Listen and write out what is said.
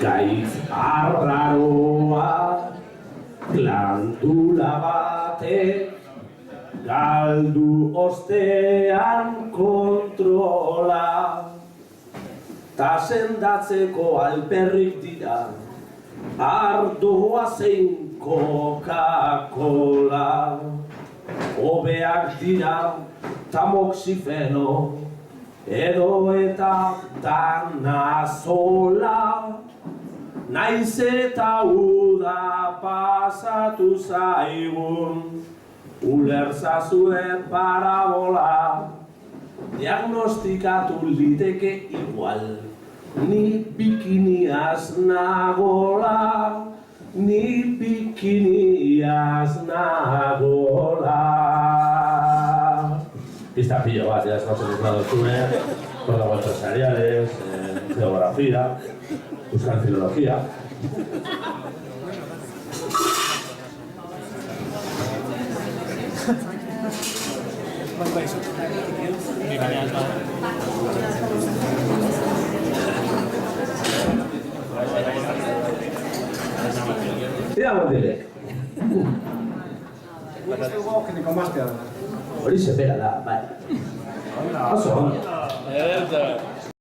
Gaitz arraroa, glandula batek, galdu ostean kontrola. Ta sendatzeko alperrik dira, ardoa zein Coca-Cola. Hobeak dira tamoxifeno, edo eta danazola. Naiz eta uda pasatu zaigun, ulertzazuen parabola. Diagnostikatu liteke igual, ni bikiniaz nagola, ni bikiniaz nagola. Pista pillo bat, ya estamos en el lado Zune, códigos empresariales, geografía, buscar filología. Tira bordilek. Hori sepera da, bai. Oso.